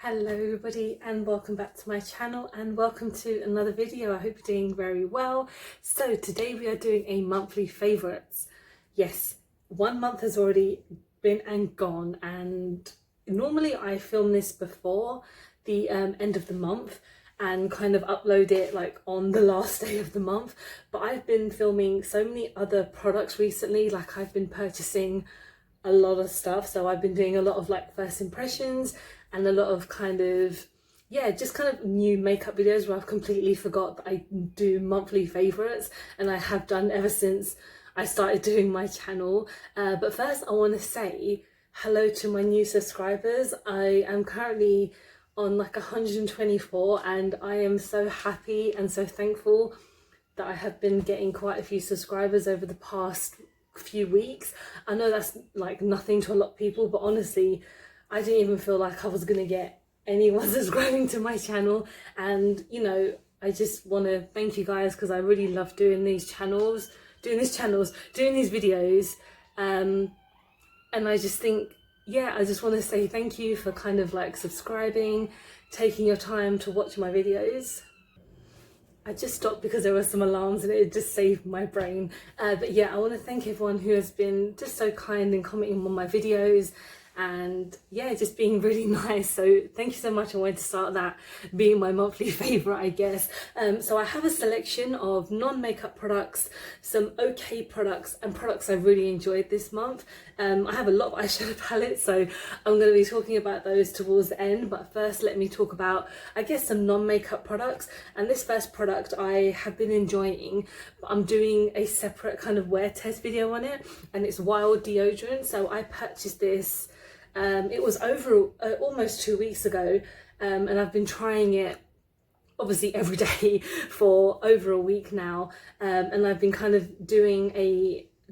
Hello everybody and welcome back to my channel and welcome to another video. I hope you're doing very well. So today we are doing a monthly favourites. Yes, 1 month has already been and gone, and normally I film this before the end of the month and kind of upload it like on the last day of the month, but I've been filming so many other products recently. Like, I've been purchasing a lot of stuff, so I've been doing a lot of like first impressions and a lot of kind of just kind of new makeup videos where I've completely forgot that I do monthly favorites, and I have done ever since I started doing my channel. But first I want to say hello to my new subscribers. I am currently on like 124 and I am so happy and so thankful that I have been getting quite a few subscribers over the past few weeks. I know that's like nothing to a lot of people, but honestly I didn't even feel like I was gonna get anyone subscribing to my channel, and you know, I just want to thank you guys because I really love doing these videos, and I just think, I just want to say thank you for kind of like subscribing, taking your time to watch my videos. I just stopped because there were some alarms and it just saved my brain. But yeah, I want to thank everyone who has been just so kind and commenting on my videos and just being really nice. So thank you so much. I wanted to start that being my monthly favourite, I guess. So I have a selection of non-makeup products, some okay products, and products I really enjoyed this month. I have a lot of eyeshadow palettes, so I'm going to be talking about those towards the end, but first let me talk about, I guess, some non-makeup products. And this first product I have been enjoying, but I'm doing a separate kind of wear test video on it, and it's Wild deodorant. So I purchased this, it was over almost 2 weeks ago, and I've been trying it obviously every day for over a week now, and I've been kind of doing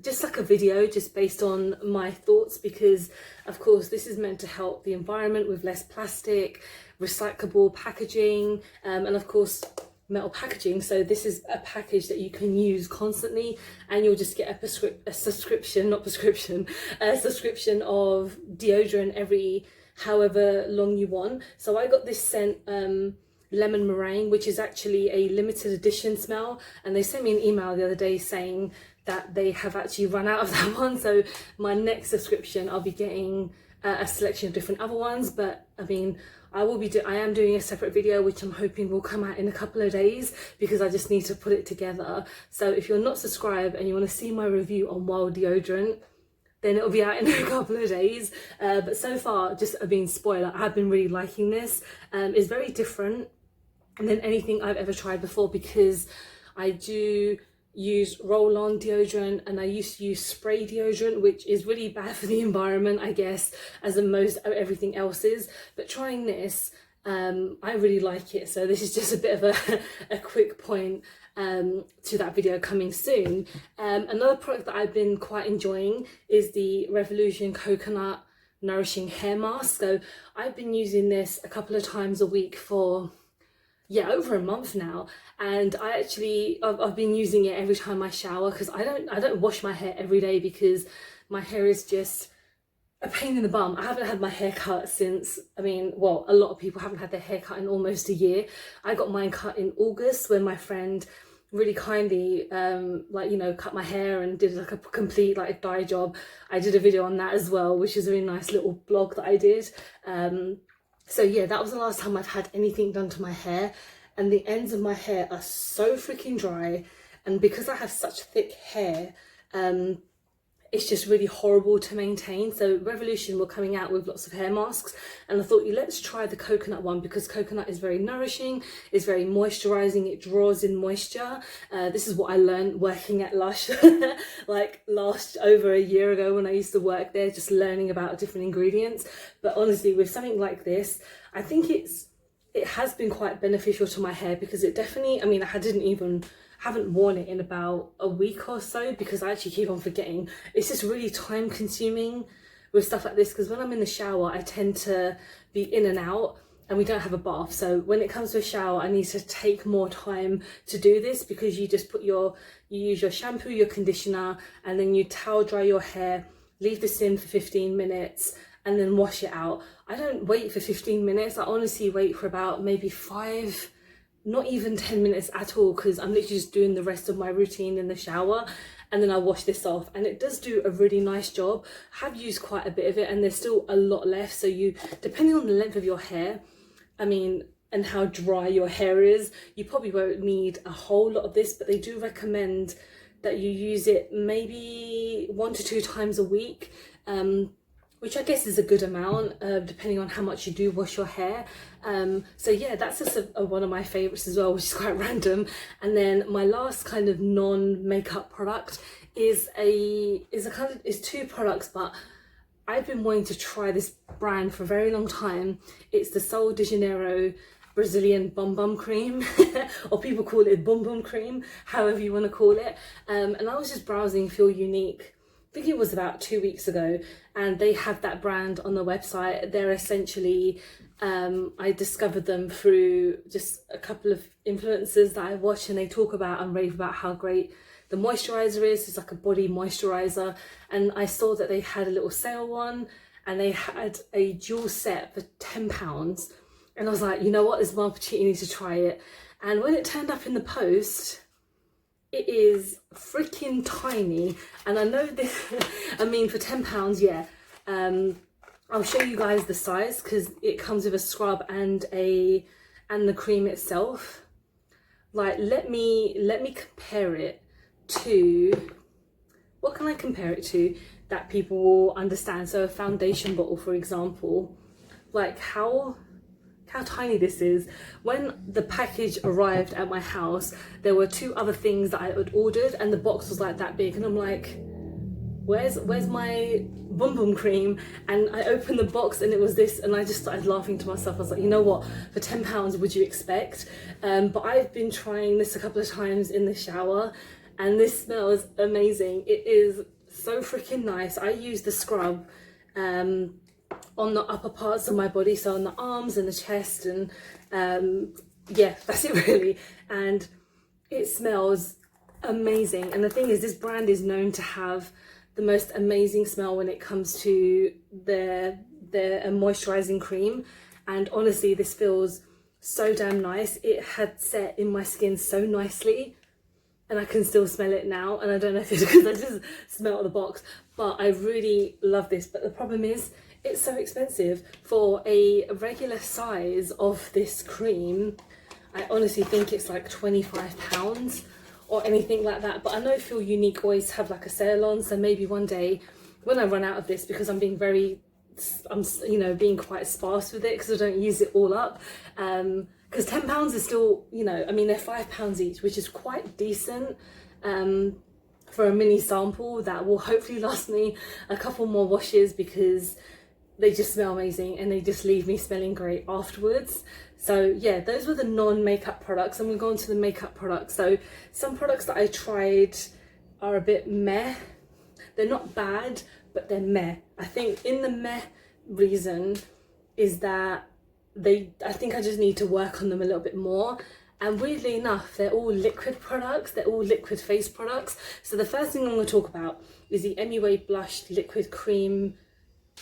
just like a video just based on my thoughts, because of course this is meant to help the environment with less plastic, recyclable packaging, and of course metal packaging. So this is a package that you can use constantly, and you'll just get a subscription of deodorant every however long you want. So I got this scent, lemon meringue, which is actually a limited edition smell, and they sent me an email the other day saying that they have actually run out of that one. So my next subscription I'll be getting a selection of different other ones, but I mean, I am doing a separate video which I'm hoping will come out in a couple of days, because I just need to put it together. So if you're not subscribed and you want to see my review on Wild deodorant, then it'll be out in a couple of days. But so far, just being spoiled, I have been really liking this. It's very different than anything I've ever tried before, because I do use roll-on deodorant and I used to use spray deodorant, which is really bad for the environment, I guess, as in most of everything else is. But trying this, I really like it. So this is just a bit of a quick point to that video coming soon. Another product that I've been quite enjoying is the Revolution Coconut Nourishing Hair Mask. So I've been using this a couple of times a week for over a month now, and I've been using it every time I shower, because I don't wash my hair every day because my hair is just a pain in the bum. I haven't had my hair cut since, a lot of people haven't had their hair cut in almost a year. I got mine cut in August when my friend really kindly cut my hair and did like a complete like dye job. I did a video on that as well, which is a really nice little blog that I did. So yeah, that was the last time I've had anything done to my hair, and the ends of my hair are so freaking dry, and because I have such thick hair, it's just really horrible to maintain. So Revolution were coming out with lots of hair masks, and I thought, let's try the coconut one, because coconut is very nourishing, it's very moisturizing, it draws in moisture. This is what I learned working at Lush like over a year ago when I used to work there, just learning about different ingredients. But honestly, with something like this, I think it has been quite beneficial to my hair, because it definitely, haven't worn it in about a week or so, because I actually keep on forgetting. It's just really time consuming with stuff like this, because when I'm in the shower I tend to be in and out, and we don't have a bath. So when it comes to a shower, I need to take more time to do this, because you just you use your shampoo, your conditioner, and then you towel dry your hair, leave this in for 15 minutes, and then wash it out. I don't wait for 15 minutes. I honestly wait for about maybe 5, not even 10 minutes at all, because I'm literally just doing the rest of my routine in the shower, and then I wash this off, and it does do a really nice job. I have used quite a bit of it, and there's still a lot left. So you, depending on the length of your hair, I mean, and how dry your hair is, you probably won't need a whole lot of this, but they do recommend that you use it maybe 1 to 2 times a week, which I guess is a good amount, depending on how much you do wash your hair. So yeah, that's just one of my favorites as well, which is quite random. And then my last kind of non-makeup product is 2 products, but I've been wanting to try this brand for a very long time. It's the Sol de Janeiro Brazilian Bum Bum Cream, or people call it Bum Bum Cream, however you want to call it. And I was just browsing Feel Unique, I think it was about 2 weeks ago, and they have that brand on the website. They're essentially, I discovered them through just a couple of influencers that I watch, and they talk about and rave about how great the moisturizer is. It's like a body moisturizer, and I saw that they had a little sale one, and they had a dual set for £10. And I was like, you know what, this is my opportunity to try it. And when it turned up in the post, it is freaking tiny. And I know this, I mean, for £10, yeah. I'll show you guys the size, because it comes with a scrub and the cream itself. Like, let me compare it to, what can I compare it to that people will understand? So a foundation bottle, for example, like how tiny this is. When the package arrived at my house, there were 2 other things that I had ordered, and the box was like that big, and I'm like, where's my Bum Bum Cream? And I opened the box, and it was this, and I just started laughing to myself. I was like, you know what, for £10 would you expect? But I've been trying this a couple of times in the shower, and this smells amazing. It is so freaking nice. I use the scrub on the upper parts of my body, so on the arms and the chest, and yeah, that's it really. And it smells amazing. And the thing is, this brand is known to have the most amazing smell when it comes to their moisturizing cream. And honestly, this feels so damn nice. It had set in my skin so nicely, and I can still smell it now. And I don't know if it's because I just smell the box, but I really love this. But the problem is, it's so expensive. For a regular size of this cream, I honestly think it's like £25 or anything like that. But I know Feel Unique always have like a sale on, so maybe one day when I run out of this, because I'm being you know, being quite sparse with it, because I don't use it all up, because £10 is still, you know, I mean, they're £5 each, which is quite decent for a mini sample that will hopefully last me a couple more washes, because they just smell amazing and they just leave me smelling great afterwards. So yeah, those were the non-makeup products. I'm gonna go on to the makeup products. So some products that I tried are a bit meh. They're not bad, but they're meh. I think in the meh reason is that I think I just need to work on them a little bit more. And weirdly enough, they're all liquid products. They're all liquid face products. So the first thing I'm gonna talk about is the MUA Blush Liquid Cream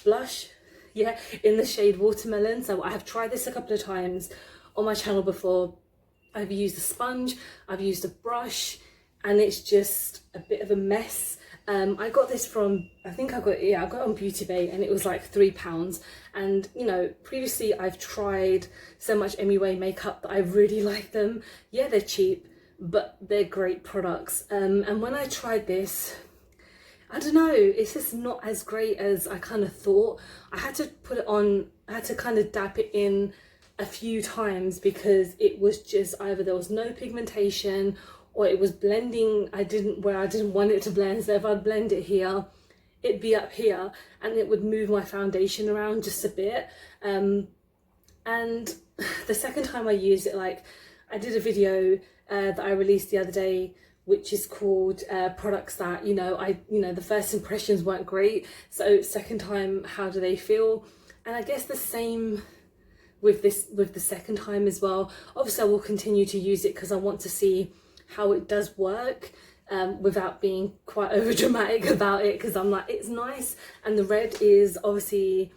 Blush. Yeah, in the shade Watermelon. So I have tried this a couple of times on my channel before. I've used a sponge, I've used a brush, and it's just a bit of a mess. I got this from, I got it on Beauty Bay, and it was like £3. And you know, previously I've tried so much MUA makeup that I really like them. Yeah, they're cheap, but they're great products. And when I tried this, I don't know, it's just not as great as I kind of thought. I had to put it on, I had to kind of dab it in a few times, because it was just either there was no pigmentation, or it was blending where I didn't want it to blend. So if I'd blend it here, it'd be up here, and it would move my foundation around just a bit. And the second time I used it, like I did a video that I released the other day, which is called products that, the first impressions weren't great. So second time, how do they feel? And I guess the same with the second time as well. Obviously I will continue to use it because I want to see how it does work, without being quite over dramatic about it, because I'm like, it's nice. And the red is obviously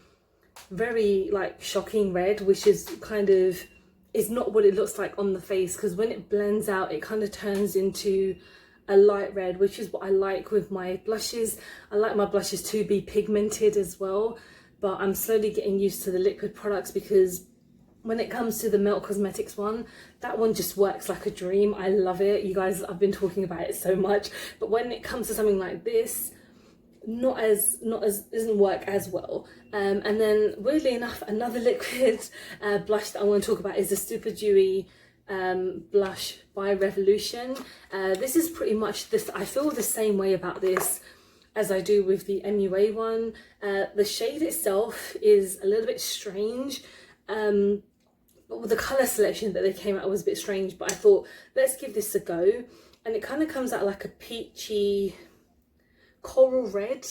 very like shocking red, which is kind of, is not what it looks like on the face, because when it blends out it kind of turns into a light red, which is what I like with my blushes. I like my blushes to be pigmented as well, but I'm slowly getting used to the liquid products, because when it comes to the Melt Cosmetics one, that one just works like a dream. I love it. You guys, I've been talking about it so much, but when it comes to something like this, not as doesn't work as well. And then weirdly enough, another liquid blush that I want to talk about is the Super Dewy blush by Revolution. This is pretty much this. I feel the same way about this as I do with the MUA one. The shade itself is a little bit strange, but the color selection that they came out was a bit strange, but I thought, let's give this a go. And it kind of comes out like a peachy coral red.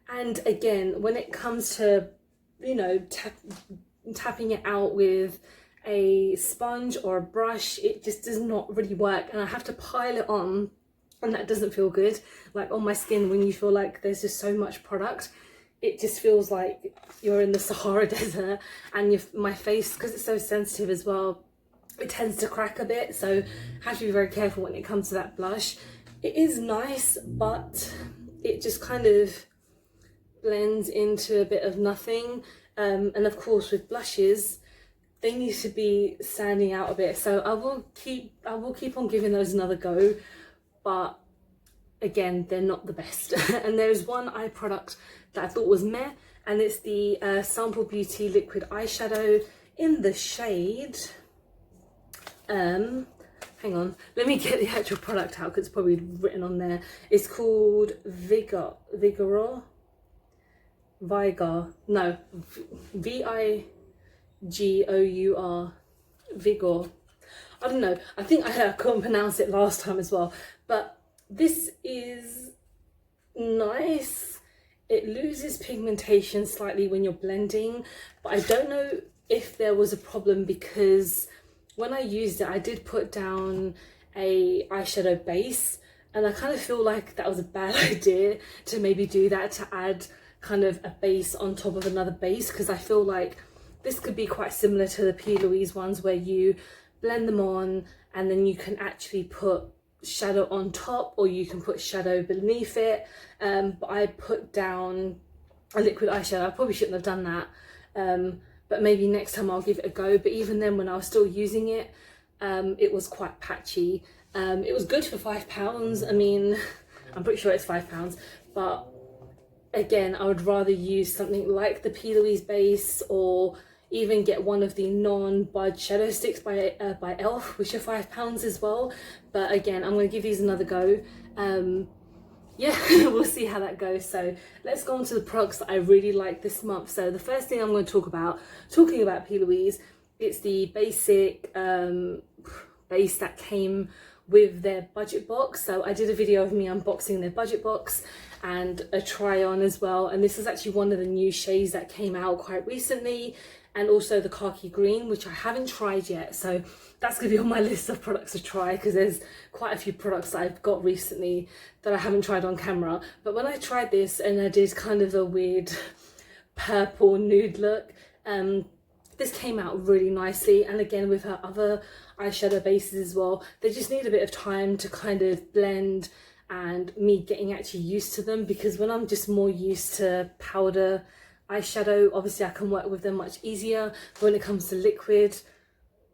And again, when it comes to, you know, tapping it out with a sponge or a brush, it just does not really work, and I have to pile it on, and that doesn't feel good. Like on my skin, when you feel like there's just so much product, it just feels like you're in the Sahara Desert. And my face, because it's so sensitive as well, it tends to crack a bit, so I have to be very careful when it comes to that blush. It is nice, but it just kind of blends into a bit of nothing. And of course with blushes, they need to be standing out a bit, so I will keep on giving those another go, but again, they're not the best. And there's one eye product that I thought was meh, and it's the Sample Beauty liquid eyeshadow in the shade, hang on, let me get the actual product out because it's probably written on there. It's called Vigor, no, Vigour, Vigor. I don't know, I think I couldn't pronounce it last time as well, but this is nice. It loses pigmentation slightly when you're blending, but I don't know if there was a problem, because when I used it, I did put down a eyeshadow base, and I kind of feel like that was a bad idea to maybe do that, to add kind of a base on top of another base, because I feel like this could be quite similar to the P. Louise ones, where you blend them on and then you can actually put shadow on top, or you can put shadow beneath it. But I put down a liquid eyeshadow. I probably shouldn't have done that, but maybe next time I'll give it a go. But even then, when I was still using it, it was quite patchy. It was good for £5. I mean, I'm pretty sure it's £5, but again, I would rather use something like the P. Louise base, or even get one of the non-bud shadow sticks by Elf, which are £5 as well. But again, I'm going to give these another go. Yeah, we'll see how that goes. So let's go on to the products that I really like this month. So the first thing I'm going to talking about P. Louise, it's the basic base that came with their budget box. So I did a video of me unboxing their budget box and a try on as well, and this is actually one of the new shades that came out quite recently, and also the khaki green, which I haven't tried yet, so that's going to be on my list of products to try, because there's quite a few products that I've got recently that I haven't tried on camera. But when I tried this and I did kind of a weird purple nude look, this came out really nicely. And again, with her other eyeshadow bases as well, they just need a bit of time to kind of blend, and me getting actually used to them, because when I'm just more used to powder eyeshadow, obviously I can work with them much easier. But when it comes to liquid,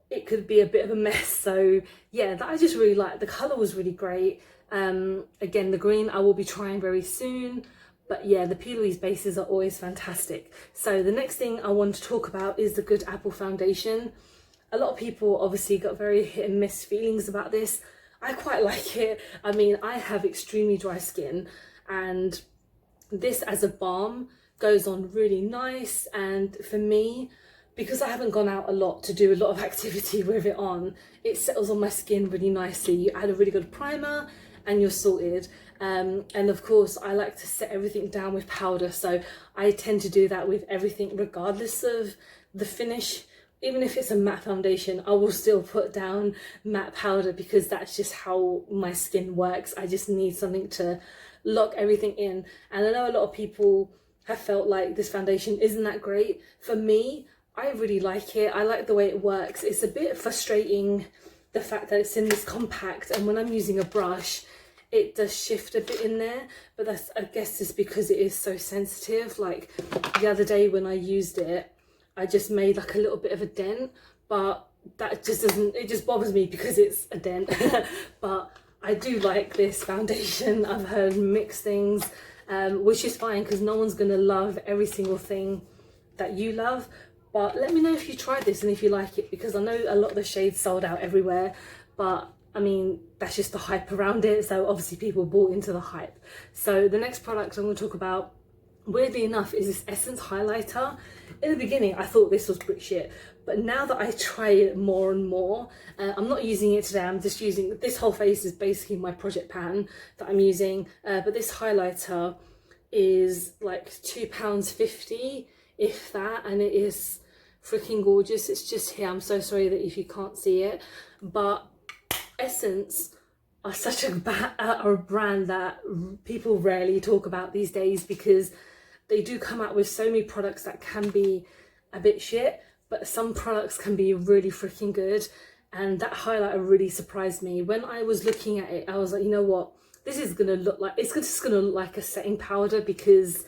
it could be a bit of a mess. So yeah, that I just really like. The colour was really great. Again, the green I will be trying very soon. But yeah, the P. Louise bases are always fantastic. So the next thing I want to talk about is the Good Apple foundation. A lot of people obviously got very hit and miss feelings about this. I quite like it. I mean, I have extremely dry skin, and this as a balm goes on really nice. And for me, because I haven't gone out a lot to do a lot of activity with it on, it settles on my skin really nicely. You add a really good primer and you're sorted. And of course, I like to set everything down with powder, so I tend to do that with everything regardless of the finish. Even if it's a matte foundation, I will still put down matte powder, because that's just how my skin works. I just need something to lock everything in. And I know a lot of people have felt like this foundation isn't that great. For me, I really like it. I like the way it works. It's a bit frustrating, the fact that it's in this compact, and when I'm using a brush, it does shift a bit in there, but that's, I guess it's because it is so sensitive. Like the other day when I used it, I just made like a little bit of a dent, but that just doesn't, it just bothers me because it's a dent. But I do like this foundation. I've heard mixed things, which is fine because no one's gonna love every single thing that you love. But let me know if you tried this and if you like it, because I know a lot of the shades sold out everywhere, but I mean, that's just the hype around it. So obviously people bought into the hype. So the next product I'm going to talk about, weirdly enough, is this Essence highlighter. In the beginning, I thought this was pretty shit, but now that I try it more and more, I'm not using it today. I'm just using, this whole face is basically my project pan that I'm using. But this highlighter is like £2.50, if that, and it is freaking gorgeous. It's just here. I'm so sorry that if you can't see it, but Essence are such a brand that people rarely talk about these days, because they do come out with so many products that can be a bit shit, but some products can be really freaking good. And that highlighter really surprised me. When I was looking at it, I was like, you know what, this is gonna look like, it's just gonna look like a setting powder, because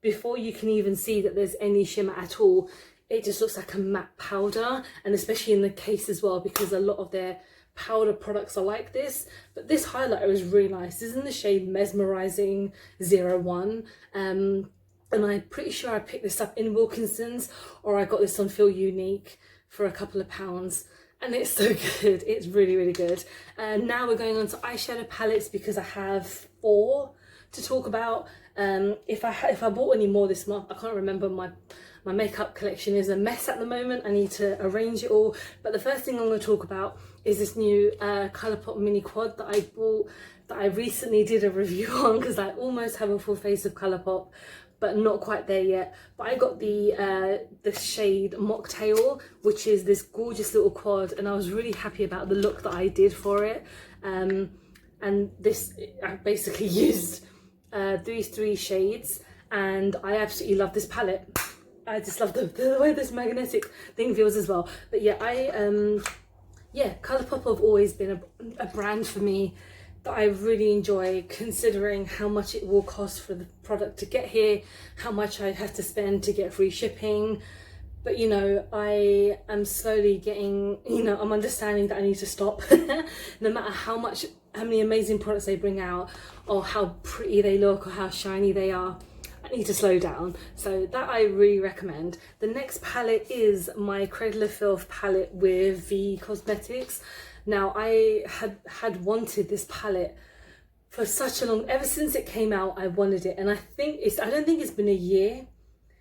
before you can even see that there's any shimmer at all, it just looks like a matte powder. And especially in the case as well, because a lot of their powder products are like this. But this highlighter is really nice. This is in the shade Mesmerizing 01. And I'm pretty sure I picked this up in Wilkinson's, or I got this on Feel Unique for a couple of pounds. And it's so good. It's really, really good. And now we're going on to eyeshadow palettes, because I have 4 to talk about. If I bought any more this month, I can't remember. My makeup collection is a mess at the moment. I need to arrange it all. But the first thing I'm going to talk about is this new Colourpop mini quad that I bought, that I recently did a review on, because I almost have a full face of Colourpop, but not quite there yet. But I got the shade Mocktail, which is this gorgeous little quad, and I was really happy about the look that I did for it. And this, I basically used these 3 shades, and I absolutely love this palette. I just love the way this magnetic thing feels as well. But yeah, Colourpop have always been a brand for me that I really enjoy, considering how much it will cost for the product to get here, how much I have to spend to get free shipping. But you know, I am slowly getting, you know, I'm understanding that I need to stop. No matter how many amazing products they bring out, or how pretty they look, or how shiny they are, I need to slow down. So that I really recommend. The next palette is my Cradle of Filth palette with V Cosmetics. Now I had wanted this palette for such a long, ever since it came out, I wanted it. And I don't think it's been a year.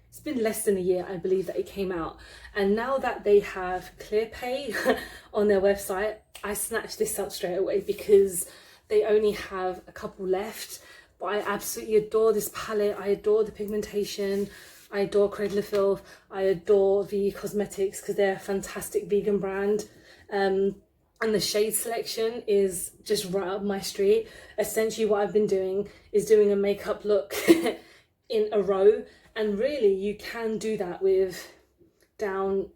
It's been less than a year, I believe, that it came out. And now that they have ClearPay on their website, I snatched this up straight away, because they only have a couple left. But I absolutely adore this palette. I adore the pigmentation. I adore Cradle of Filth. I adore V Cosmetics, because they're a fantastic vegan brand. And the shade selection is just right up my street. Essentially what I've been doing is doing a makeup look in a row. And really you can do that with down,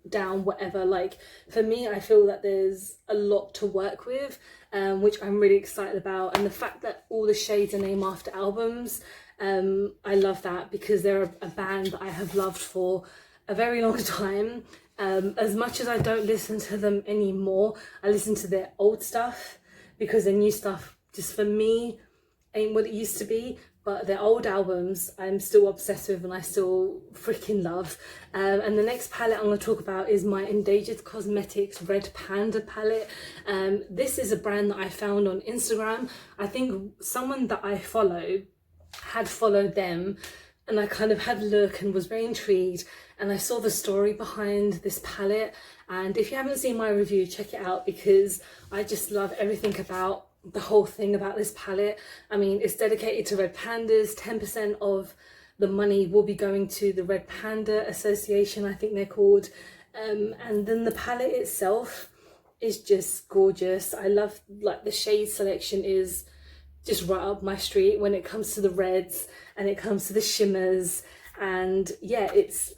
whatever. Like for me, I feel that there's a lot to work with, which I'm really excited about. And the fact that all the shades are named after albums, I love that, because they're a band that I have loved for a very long time. As much as I don't listen to them anymore, I listen to their old stuff, because their new stuff, just for me, ain't what it used to be. But their old albums I'm still obsessed with, and I still freaking love. And the next palette I'm going to talk about is my Endangered Cosmetics Red Panda palette. This is a brand that I found on Instagram. I think someone that I follow had followed them, and I kind of had a look and was very intrigued, and I saw the story behind this palette. And if you haven't seen my review, check it out, because I just love everything about the whole thing about this palette. I mean, it's dedicated to Red Pandas. 10% of the money will be going to the Red Panda Association, I think they're called. And then the palette itself is just gorgeous. I love, like, the shade selection is just right up my street when it comes to the reds, and it comes to the shimmers, And yeah, it's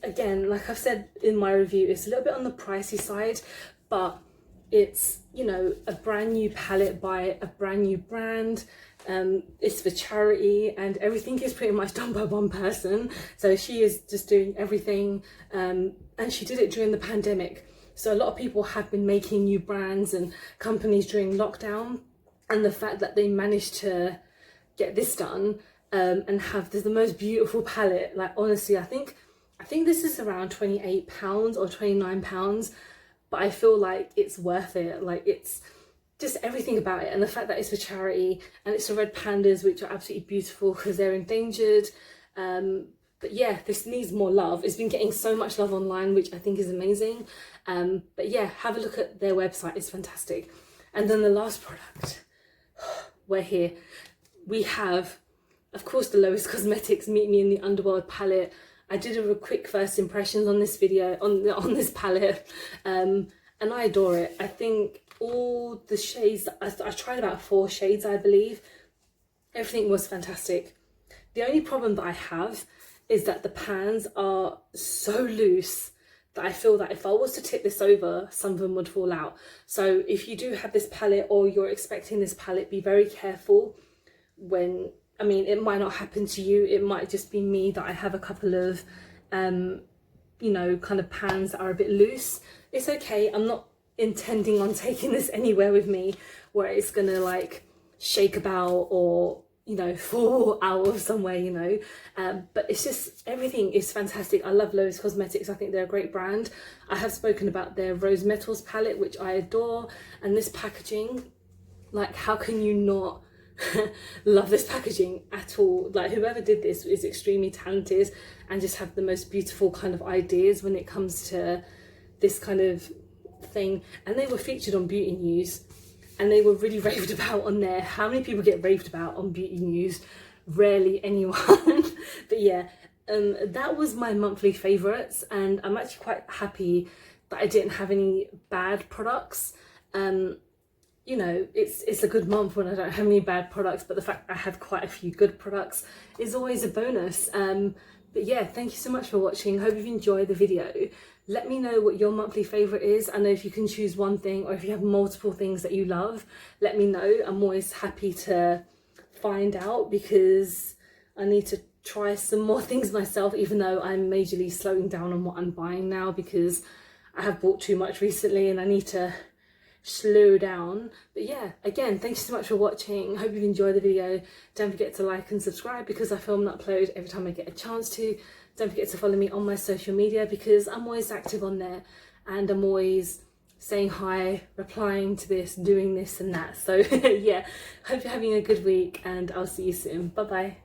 again, like I've said in my review, it's a little bit on the pricey side, but it's, you know, a brand new palette by a brand new brand. It's for charity, and everything is pretty much done by one person, so she is just doing everything, and she did it during the pandemic. So a lot of people have been making new brands and companies during lockdown, and the fact that they managed to get this done, and have the most beautiful palette, like honestly, I think this is around £28 or £29, but I feel like it's worth it. Like, it's just everything about it, and the fact that it's for charity, and it's the red pandas, which are absolutely beautiful because they're endangered. But yeah, this needs more love. It's been getting so much love online, which I think is amazing. But yeah, have a look at their website, it's fantastic. And then the last product, we're here. We have, of course, the Lois Cosmetics Meet Me in the Underworld palette. I did a quick first impressions on this video, on this palette, and I adore it. I think all the shades, I tried about 4 shades, I believe. Everything was fantastic. The only problem that I have is that the pans are so loose that I feel that if I was to tip this over, some of them would fall out. So if you do have this palette, or you're expecting this palette, be very careful when, I mean, it might not happen to you. It might just be me, that I have a couple of, you know, kind of pans that are a bit loose. It's okay. I'm not intending on taking this anywhere with me where it's gonna like shake about or, you know, fall out of somewhere, you know. But it's just, everything is fantastic. I love Lois Cosmetics. I think they're a great brand. I have spoken about their Rose Metals palette, which I adore, and this packaging, like, how can you not love this packaging at all? Like, whoever did this is extremely talented and just have the most beautiful kind of ideas when it comes to this kind of thing. And they were featured on Beauty News, and they were really raved about on there. How many people get raved about on Beauty News? Rarely anyone. But yeah, that was my monthly favourites, and I'm actually quite happy that I didn't have any bad products. You know, it's a good month when I don't have any bad products, but the fact I have quite a few good products is always a bonus. But yeah, thank you so much for watching. Hope you've enjoyed the video. Let me know what your monthly favourite is. I know if you can choose one thing, or if you have multiple things that you love, let me know. I'm always happy to find out, because I need to try some more things myself, even though I'm majorly slowing down on what I'm buying now, because I have bought too much recently and I need to slow down. But yeah, again, thank you so much for watching. Hope you've enjoyed the video. Don't forget to like and subscribe, because I film and upload every time I get a chance to. Don't forget to follow me on my social media, because I'm always active on there, and I'm always saying hi, replying to this, doing this and that. So yeah, hope you're having a good week, and I'll see you soon. Bye bye.